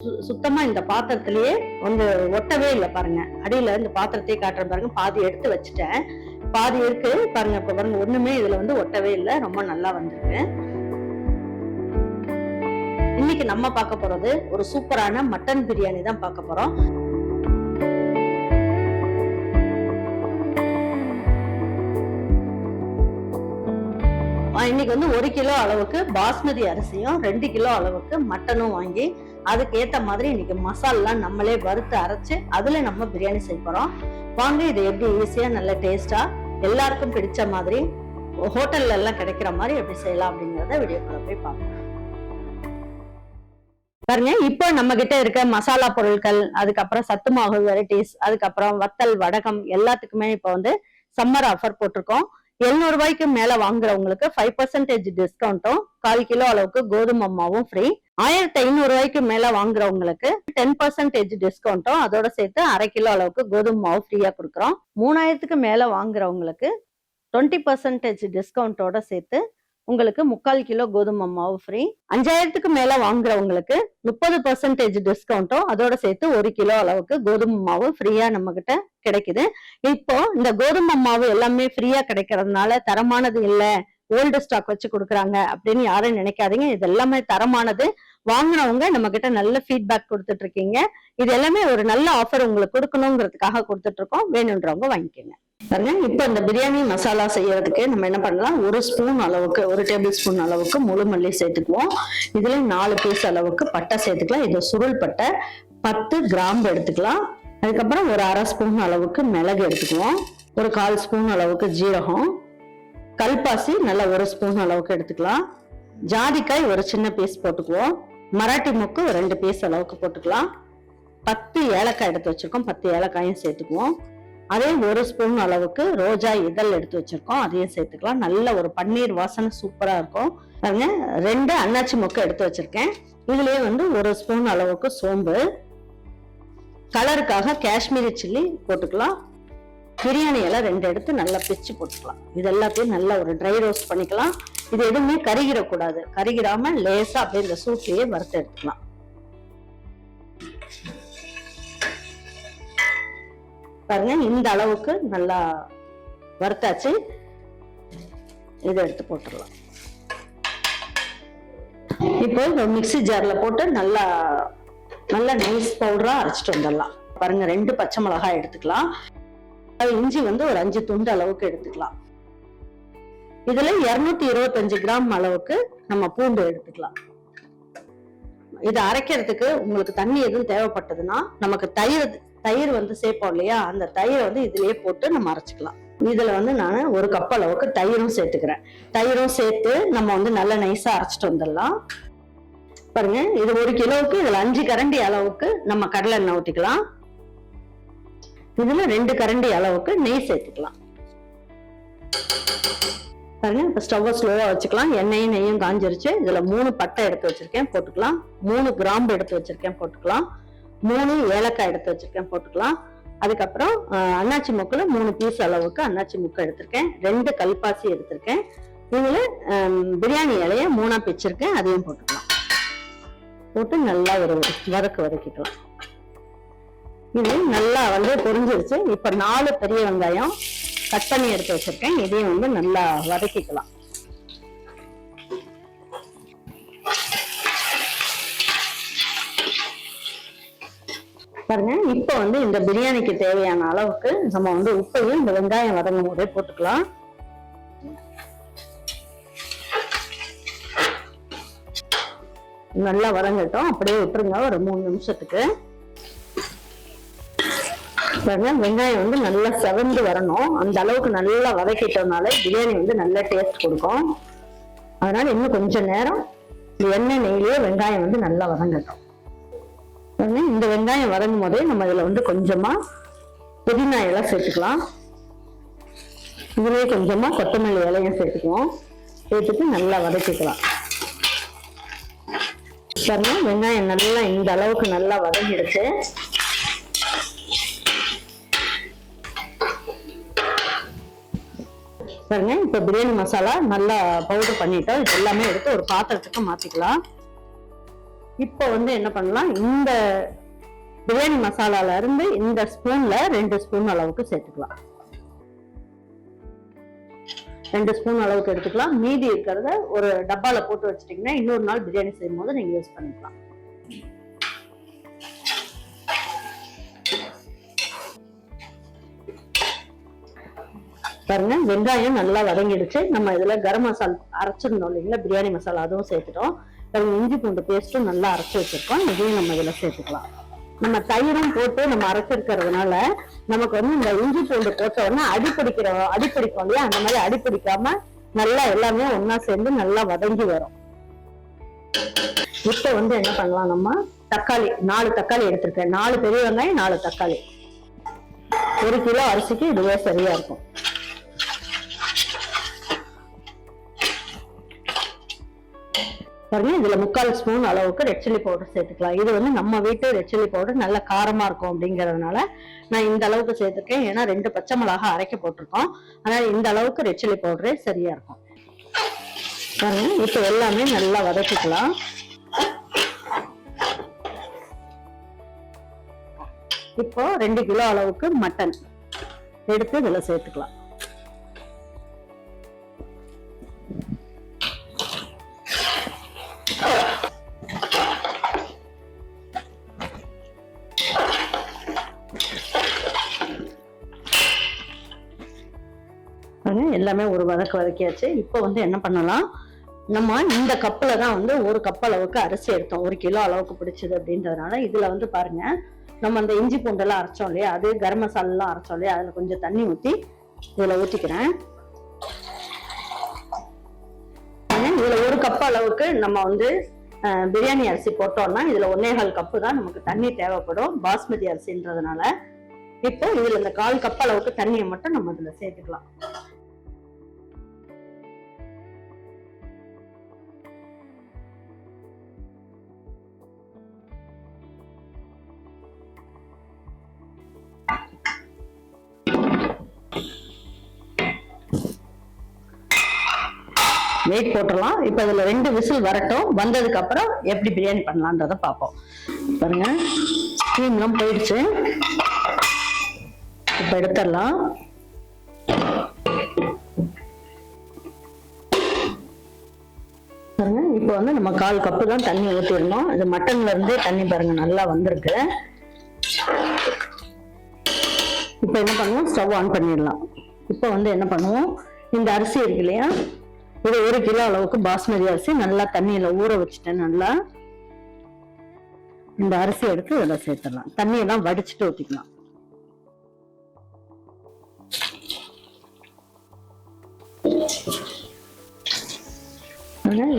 சுத்தமா இந்த பாத்திரத்திலேயே வந்து ஒட்டவே இல்லை பாருங்க. அடியில இந்த பாத்திரத்தையே காட்டுற பாருங்க, பாதி எடுத்து வச்சுட்டேன், பாதி இருக்கு பாருங்க. இப்ப பாருங்க ஒண்ணுமே இதுல வந்து ஒட்டவே இல்லை, ரொம்ப நல்லா வந்திருக்கு. இன்னைக்கு நம்ம பார்க்க போறது ஒரு சூப்பரான மட்டன் பிரியாணி தான் பார்க்க போறோம். இன்னைக்கு வந்து 1 கிலோ அளவுக்கு பாஸ்மதி அரிசியும் 2 கிலோ அளவுக்கு மட்டனும் வாங்கி அதுக்கு ஏத்த மாதிரி இன்னைக்கு மசாலெல்லாம் நம்மளே வறுத்து அரைச்சு அதுல நம்ம பிரியாணி செய்ய போறோம். வாங்க இதை எப்படி ஈஸியா நல்ல டேஸ்டா எல்லாருக்கும் பிடிச்ச மாதிரி ஹோட்டல்ல எல்லாம் கிடைக்கிற மாதிரி எப்படி செய்யலாம் அப்படிங்கறத வீடியோக்குள்ள போய் பார்ப்போம். பாருங்க, இப்போ நம்ம கிட்ட இருக்க மசாலா பொருட்கள், அதுக்கப்புறம் சத்து மாவு வெரைட்டிஸ், அதுக்கப்புறம் வத்தல் வடகம் எல்லாத்துக்குமே இப்போ வந்து சம்மர் ஆஃபர் போட்டிருக்கோம். 700 ரூபாய்க்கு மேல வாங்குறவங்களுக்கு 5% டிஸ்கவுண்ட்டும் 1/4 கிலோ அளவுக்கு கோதுமை மாவும் ஃப்ரீ. 1500 ரூபாய்க்கு மேல வாங்குறவங்களுக்கு 10% டிஸ்கவுண்ட்டும் அதோட சேர்த்து 1/2 கிலோ அளவுக்கு கோதுமை மாவு ஃப்ரீயா கொடுக்குறோம். 3000க்கு மேல வாங்குறவங்களுக்கு 20% டிஸ்கவுண்டோட சேர்த்து உங்களுக்கு 3/4 கிலோ கோதுமை மாவு ஃப்ரீ. 5000க்கு மேல வாங்குறவங்களுக்கு 30% டிஸ்கவுண்ட்டும் அதோட சேர்த்து 1 கிலோ அளவுக்கு கோதுமை மாவு ஃப்ரீயா நம்ம கிட்ட கிடைக்குது. இப்போ இந்த கோதுமை மாவு எல்லாமே ஃப்ரீயா கிடைக்கிறதுனால தரமானது இல்ல, ஓல்டு ஸ்டாக் வச்சு கொடுக்குறாங்க அப்படின்னு யாரும் நினைக்காதீங்க. இது எல்லாமே தரமானது. வாங்கினவங்க நம்ம கிட்ட நல்ல ஃபீட்பேக் கொடுத்துட்டு இருக்கீங்க. இது எல்லாமே ஒரு நல்ல ஆஃபர் உங்களுக்கு கொடுக்கணுங்கிறதுக்காக கொடுத்துட்டு இருக்கோம். வேணுன்றவங்க வாங்கிக்கோங்க. பாருங்க, இப்ப இந்த பிரியாணி மசாலா செய்யறதுக்கு நம்ம என்ன பண்ணலாம், 1 ஸ்பூன் அளவுக்கு 1 டேபிள் ஸ்பூன் அளவுக்கு முழு மல்லி சேர்த்துக்குவோம். இதுல 4 பீஸ் அளவுக்கு பட்டை சேர்த்துக்கலாம். இது சுருள் பட்டை. 10 கிராம்பு எடுத்துக்கலாம். அதுக்கப்புறம் ஒரு 1/2 ஸ்பூன் அளவுக்கு மிளகு எடுத்துக்குவோம். ஒரு 1/4 ஸ்பூன் அளவுக்கு ஜீரகம், கல்பாசி நல்ல 1 ஸ்பூன் அளவுக்கு எடுத்துக்கலாம். ஜாதிக்காய் ஒரு சின்ன பீஸ் போட்டுக்குவோம். மராட்டி மொக்கு 2 பீஸ் அளவுக்கு போட்டுக்கலாம். 10 ஏலக்காய் எடுத்து வச்சிருக்கோம், 10 ஏலக்காயும் சேர்த்துக்குவோம். அதே 1 ஸ்பூன் அளவுக்கு ரோஜா இதழ் எடுத்து வச்சிருக்கோம், அதையும் சேர்த்துக்கலாம். நல்ல ஒரு பன்னீர் வாசனை சூப்பரா இருக்கும். பாருங்க, 2 அன்னாச்சி மொக்கு எடுத்து வச்சிருக்கேன். இதுலயே வந்து 1 ஸ்பூன் அளவுக்கு சோம்பு, கலருக்காக காஷ்மீரி சில்லி போட்டுக்கலாம். பிரியாணி இலை 2 எடுத்து நல்லா பிச்சு போட்டுக்கலாம். இது எல்லாத்தையும் நல்லா ஒரு ட்ரை ரோஸ்ட் பண்ணிக்கலாம். இது எதுவுமே கருகிடக்கூடாது. கருகிடாம லேசா அப்படியே இந்த சூட்லயே வறுத்து எடுத்துக்கலாம். பாருங்க, இந்த அளவுக்கு நல்லா வறுத்தாச்சு. இதை எடுத்து போட்டுடலாம். இப்போ இந்த மிக்ஸி ஜார்ல போட்டு நல்லா நல்லா நைஸ் பவுடரா அரைச்சிட்டு வந்துடலாம். பாருங்க, 2 பச்சை மிளகாய் எடுத்துக்கலாம். இஞ்சி வந்து ஒரு 5 துண்டு அளவுக்கு எடுத்துக்கலாம். இதுல 225 கிராம் அளவுக்கு நம்ம பூண்டு எடுத்துக்கலாம். இதை அரைக்கிறதுக்கு உங்களுக்கு தண்ணி எதுவும் தேவைப்பட்டதுன்னா நமக்கு தயிர் வந்து சேர்ப்போம் இல்லையா, அந்த தயிரை வந்து இதுலயே போட்டு நம்ம அரைச்சிக்கலாம். இதுல வந்து நான் 1 கப் அளவுக்கு தயிரும் சேர்த்துக்கிறேன். தயிரும் சேர்த்து நம்ம வந்து நல்லா நைஸா அரைச்சிட்டு வந்துடலாம். பாருங்க, இது 1 கிலோவுக்கு இதுல 5 கரண்டி அளவுக்கு நம்ம கடலை எண்ணெய் ஊற்றிக்கலாம். இதுல 2 கரண்டி அளவுக்கு நெய் சேர்த்துக்கலாம். பாருங்க, இப்ப ஸ்டவ் ஸ்லோவா வச்சுக்கலாம். எண்ணெயும் நெய்யும் காஞ்சிருச்சு. இதுல 3 பட்டை எடுத்து வச்சிருக்கேன், போட்டுக்கலாம். 3 கிராம்பு எடுத்து வச்சிருக்கேன், போட்டுக்கலாம். 3 ஏலக்காய் எடுத்து வச்சிருக்கேன், போட்டுக்கலாம். அதுக்கப்புறம் அன்னாச்சி முக்குல 3 பீஸ் அளவுக்கு அன்னாச்சி முக்கு எடுத்திருக்கேன். 2 கல்பாசி எடுத்திருக்கேன். இதுல பிரியாணி இலைய 3ஆ பிச்சிருக்கேன், அதையும் போட்டுக்கலாம். போட்டு நல்லா ஒரு வதக்கிக்கலாம். இது நல்லா வந்து பொரிஞ்சிருச்சு. இப்ப 4 பெரிய வெங்காயம் கட் பண்ணி எடுத்து வச்சிருக்கேன், இதையும் வந்து நல்லா வதக்கிக்கலாம். பாருங்க, இப்ப வந்து இந்த பிரியாணிக்கு தேவையான அளவுக்கு நம்ம வந்து உப்பையும் இந்த வெங்காயம் வதங்கும் போதே போட்டுக்கலாம். நல்லா வதங்கட்டும், அப்படியே விட்டுருங்க ஒரு 3 நிமிஷத்துக்கு. பாருங்க, வெங்காயம் வந்து நல்லா செவந்து வரணும். அந்த அளவுக்கு நல்லா வதக்கிட்டோம்னால பிரியாணி வந்து நல்ல டேஸ்ட் கொடுக்கும். அதனால இன்னும் கொஞ்சம் நேரம் எண்ணெய் நெய்லயே வெங்காயம் வந்து நல்லா வதங்கட்டும். இந்த வெங்காயம் வதங்கும் போதே நம்ம இதுல வந்து கொஞ்சமா புதினா இலை சேர்த்துக்கலாம். இதுலயே கொஞ்சமா கொத்தமல்லி இலையும் சேர்த்துக்குவோம். சேர்த்துட்டு நல்லா வதக்கிக்கலாம். பாருங்க, வெங்காயம் நல்லா இந்த அளவுக்கு நல்லா வதங்கிடுச்சு. பாருங்க, இப்ப பிரியாணி மசாலா நல்லா பவுடர் பண்ணிட்டோம். இது எல்லாமே எடுத்து ஒரு பாத்திரத்துக்கு மாத்திக்கலாம். இப்போ வந்து என்ன பண்ணலாம், இந்த பிரியாணி மசாலால இருந்து இந்த ஸ்பூன்ல 2 ஸ்பூன் அளவுக்கு சேர்த்துக்கலாம். 2 ஸ்பூன் அளவுக்கு எடுத்துக்கலாம். மீதி இருக்கிறத ஒரு டப்பால போட்டு வச்சிட்டீங்கன்னா இன்னொரு நாள் பிரியாணி செய்யும் போது நீங்க யூஸ் பண்ணிக்கலாம். பாருங்க, வெங்காயம் நல்லா வதங்கிடுச்சு. நம்ம இதுல கரம் மசாலா அரைச்சிருந்தோம் இல்லைங்களா, பிரியாணி மசாலா, அதுவும் சேர்த்துட்டோம். பாருங்க, இஞ்சி பூண்டு பேஸ்ட்டும் நல்லா அரைச்சி வச்சிருக்கோம். இதையும் நம்ம இதுல சேர்த்துக்கலாம். நம்ம தயிரும் போட்டு நம்ம அரைச்சிருக்கிறதுனால நமக்கு வந்து இந்த இஞ்சி பூண்டு போட்ட உடனே அடிப்பிடிக்கும் இல்லையா, அந்த மாதிரி அடிப்பிடிக்காம நல்லா எல்லாமே ஒன்னா சேர்ந்து நல்லா வதங்கி வரும். இப்ப வந்து என்ன பண்ணலாம், நம்ம தக்காளி 4 தக்காளி எடுத்திருக்கேன். 4 பெரிய வெங்காயம், 4 தக்காளி. 1 கிலோ அரிசிக்கு இதுவே சரியா இருக்கும். பாருங்க, இதுல 3/4 ஸ்பூன் அளவுக்கு ரெட் சில்லி பவுடர் சேர்த்துக்கலாம். இது வந்து நம்ம வீட்டு ரெட் சில்லி பவுடர் நல்ல காரமா இருக்கும் அப்படிங்கறதுனால நான் இந்த அளவுக்கு சேர்த்துருக்கேன். ஏன்னா 2 பச்சை மிளகாய் அரைக்க போட்டிருக்கோம். அதனால இந்த அளவுக்கு ரெட் சில்லி பவுடரே சரியா இருக்கும். பாருங்க, இப்ப எல்லாமே நல்லா வதக்கிக்கலாம். இப்போ 2 கிலோ அளவுக்கு மட்டன் எடுத்து இதுல சேர்த்துக்கலாம். எல்லாமே ஒரு வதக்கியாச்சு. இப்போ வந்து என்ன பண்ணலாம், நம்ம இந்த கப்புல தான் வந்து 1 கப் அளவுக்கு அரிசி எடுத்தோம். 1 கிலோ அளவுக்கு பிடிச்சது அப்படின்றதுனால இதுல வந்து பாருங்க, நம்ம அந்த இஞ்சி பூண்டெல்லாம் அரைச்சோம் இல்லையா, அது கரம் மசாலா எல்லாம் அரைச்சோம் இல்லையா, அதுல கொஞ்சம் தண்ணி ஊத்தி இதுல ஊத்திக்கிறேன். இதுல 1 கப் அளவுக்கு நம்ம வந்து பிரியாணி அரிசி போட்டோம்னா இதுல 1.25 கப்பு தான் நமக்கு தண்ணி தேவைப்படும், பாஸ்மதி அரிசின்றதுனால. இப்போ இதுல இந்த 1/4 கப் அளவுக்கு தண்ணியை மட்டும் நம்ம இதுல சேர்த்துக்கலாம். வெயிட் போட்டுடலாம். இப்ப இதுல 2 விசில் வரட்டும். வந்ததுக்கு அப்புறம் எப்படி பிரியாணி பண்ணலான்றத பார்ப்போம். பாருங்க, ஸ்டீம்லாம் போயிடுச்சு. இப்ப எடுத்துடலாம். பாருங்க, இப்ப வந்து நம்ம 1/4 கப்பு தான் தண்ணி ஊத்திடணும். இது மட்டன்ல இருந்தே தண்ணி பாருங்க நல்லா வந்திருக்கு. இப்ப என்ன பண்ணுவோம், ஸ்டவ் ஆன் பண்ணிடலாம். இப்ப வந்து என்ன பண்ணுவோம், இந்த அரிசி இருக்கு இல்லையா, இது 1 கிலோ அளவுக்கு பாஸ்மதி அரிசி நல்லா தண்ணியில ஊற வச்சுட்டேன். நல்லா இந்த அரிசி எடுத்து இதில் சேர்த்துடலாம். தண்ணியெல்லாம் வடிச்சுட்டு ஊற்றிக்கலாம்.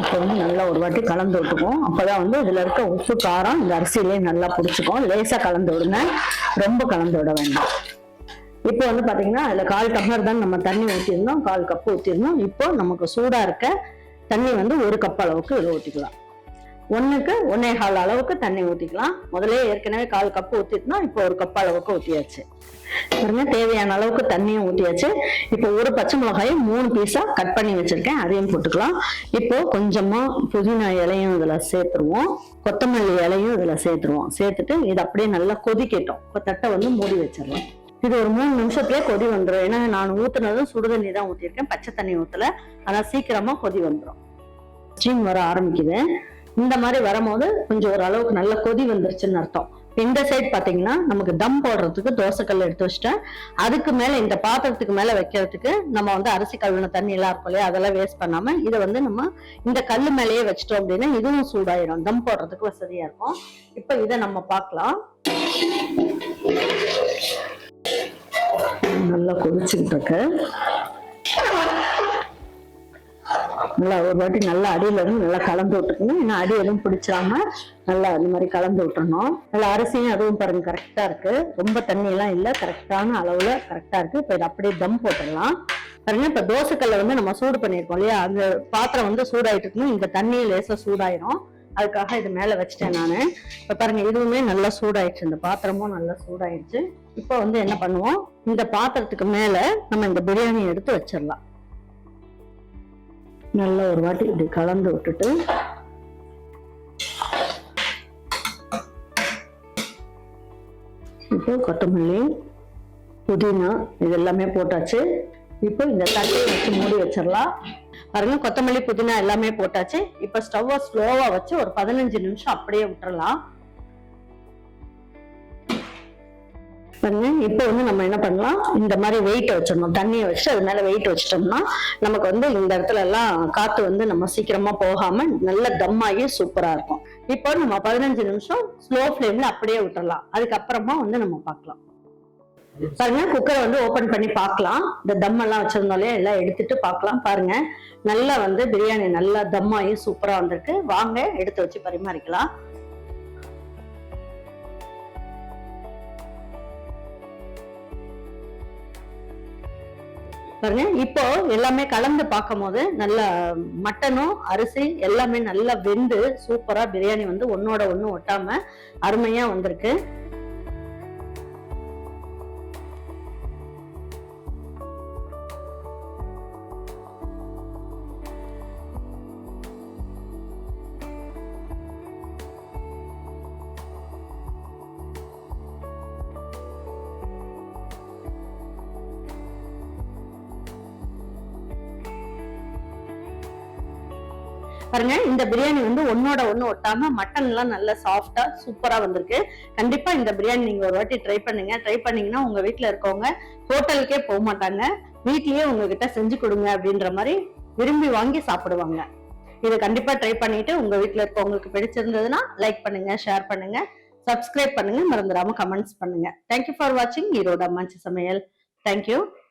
இப்போ வந்து நல்லா ஒரு வாட்டி கலந்து விட்டுக்குவோம். அப்பதான் வந்து இதுல இருக்க உப்பு காரம் இந்த அரிசியிலேயே நல்லா பிடிச்சிக்கும். லேசா கலந்து விடுங்க, ரொம்ப கலந்து விட வேண்டாம். இப்போ வந்து பாத்தீங்கன்னா அதுல 1/4 டம்ளர் தான் நம்ம தண்ணி ஊற்றிருந்தோம், 1/4 கப்பு ஊற்றிருந்தோம். இப்போ நமக்கு சூடா இருக்க தண்ணி வந்து 1 கப் அளவுக்கு இதை ஊற்றிக்கலாம். 1க்கு 1.25 அளவுக்கு தண்ணி ஊற்றிக்கலாம். முதல்ல ஏற்கனவே 1/4 கப்பு ஊற்றிட்டோம், இப்போ 1 கப் அளவுக்கு ஊற்றியாச்சு. பாருங்க, தேவையான அளவுக்கு தண்ணியும் ஊற்றியாச்சு. இப்போ 1 பச்சை மிளகாயும் 3 பீஸா கட் பண்ணி வச்சிருக்கேன், அதையும் போட்டுக்கலாம். இப்போ கொஞ்சமா புதினா இலையும் இதுல சேர்த்துருவோம், கொத்தமல்லி இலையும் இதுல சேர்த்துருவோம். சேர்த்துட்டு இது அப்படியே நல்லா கொதிக்கட்டும். இப்போ தட்டை வந்து மூடி வச்சிடலாம். இது ஒரு 3 நிமிஷத்துலயே கொதி வந்துடும். ஏன்னா நான் ஊத்துனதும் சுடுதண்ணி தான் ஊத்திருக்கேன், பச்சை தண்ணி ஊத்தல. ஆனா சீக்கிரமா கொதி வந்துடும். ஸ்டீம் வர ஆரம்பிக்குது. இந்த மாதிரி வரும்போது கொஞ்சம் ஒரு அளவுக்கு நல்ல கொதி வந்துருச்சுன்னு அர்த்தம். இந்த சைட் பாத்தீங்கன்னா நமக்கு தம் போடுறதுக்கு தோசைக்கல் எடுத்து வச்சுட்டேன். அதுக்கு மேல இந்த பாத்திரத்துக்கு மேல வைக்கிறதுக்கு நம்ம வந்து அரிசி கழுவின தண்ணி எல்லாம் இருக்கும் இல்லையா, அதெல்லாம் வேஸ்ட் பண்ணாம இதை வந்து நம்ம இந்த கல்லு மேலேயே வச்சிட்டோம் அப்படின்னா இதுவும் சூடாயிரும், தம் போடுறதுக்கு வசதியா இருக்கும். இப்ப இதை நம்ம பார்க்கலாம். நல்லா கொதிச்சுக்கிட்டு இருக்கு. நல்லா ஒரு வாட்டி நல்லா அடியில இருந்து நல்லா கலந்து விட்டுக்கணும். ஏன்னா அடி எதுவும் பிடிச்சாம நல்லா அந்த மாதிரி கலந்து விட்டுறணும். நல்லா அரிசியும் அதுவும் பாருங்க கரெக்டா இருக்கு, ரொம்ப தண்ணி எல்லாம் இல்லை, கரெக்டான அளவுல கரெக்டா இருக்கு. இப்ப இதை அப்படியே தம் போட்டுடலாம். பாருங்க, இப்ப தோசைக்கல்ல வந்து நம்ம சூடு பண்ணிருக்கோம் இல்லையா, அந்த பாத்திரம் வந்து சூடாயிட்டு இருக்கணும். இந்த தண்ணியை லேசா சூடாயிரும், அதுக்காக இது மேல வச்சுட்டேன் நானு. இப்ப பாருங்க, இதுவுமே நல்லா சூடாயிடுச்சு, இந்த பாத்திரமும் நல்லா சூடாயிடுச்சு. இப்ப வந்து என்ன பண்ணுவோம், இந்த பாத்திரத்துக்கு மேல நம்ம இந்த பிரியாணி எடுத்து வச்சிடலாம். நல்லா ஒரு வாட்டி இப்படி கலந்து விட்டுட்டு இப்போ கொத்தமல்லி, புதினா இது எல்லாமே போட்டாச்சு. இப்போ இந்த தட்டையை வச்சு மூடி வச்சிடலாம். பாருங்க, கொத்தமல்லி புதினா எல்லாமே போட்டாச்சு. இப்ப ஸ்டவ்வை ஸ்லோவா வச்சு ஒரு 15 நிமிஷம் அப்படியே விட்டுறலாம். பாருங்க, இப்போ நம்ம என்ன பண்ணலாம், இந்த மாதிரி வெயிட் வச்சிடணும். தண்ணியை வச்சு அது மேல வெயிட் வச்சிட்டோம்னா நமக்கு இந்த இடத்துல எல்லாம் காத்து நம்ம சீக்கிரமா போகாம நல்ல தம்மாகி சூப்பரா இருக்கும். இப்போ நம்ம 15 நிமிஷம் ஸ்லோ ஃபிளேம்ல அப்படியே விட்டுறலாம். அதுக்கப்புறமா நம்ம பார்க்கலாம். பாருங்க, குக்கரை ஓபன் பண்ணி பார்க்கலாம். இந்த தம் எல்லாம் வச்சிருந்தாலே எல்லாம் எடுத்துட்டு பார்க்கலாம். பாருங்க, நல்லா பிரியாணி நல்லா தம்மாகி சூப்பரா வந்திருக்கு. வாங்க எடுத்து வச்சு பரிமாறிக்கலாம். பாருங்க, இப்போ எல்லாமே கலந்து பார்க்கும் போது நல்ல மட்டனும் அரிசி எல்லாமே நல்லா வெந்து சூப்பரா பிரியாணி ஒன்னோட ஒண்ணு ஒட்டாம அருமையா வந்திருக்கு. பாருங்க, இந்த பிரியாணி ஒன்னோட ஒண்ணு ஒட்டாம மட்டன் எல்லாம் நல்லா சாஃப்டா சூப்பரா வந்திருக்கு. கண்டிப்பா இந்த பிரியாணி நீங்க ஒரு வாட்டி ட்ரை பண்ணுங்க. ட்ரை பண்ணீங்கன்னா உங்க வீட்டுல இருக்கவங்க ஹோட்டலுக்கே போக மாட்டாங்க, வீட்லயே உங்ககிட்ட செஞ்சு கொடுங்க அப்படின்ற மாதிரி விரும்பி வாங்கி சாப்பிடுவாங்க. இதை கண்டிப்பா ட்ரை பண்ணிட்டு உங்க வீட்டுல இருக்கவங்களுக்கு பிடிச்சிருந்ததுன்னா லைக் பண்ணுங்க, ஷேர் பண்ணுங்க, சப்ஸ்கிரைப் பண்ணுங்க, மறந்துடாம கமெண்ட்ஸ் பண்ணுங்க. தேங்க்யூ ஃபார் வாட்சிங் ஈரோடு அம்மாச்சி சமையல். தேங்க்யூ.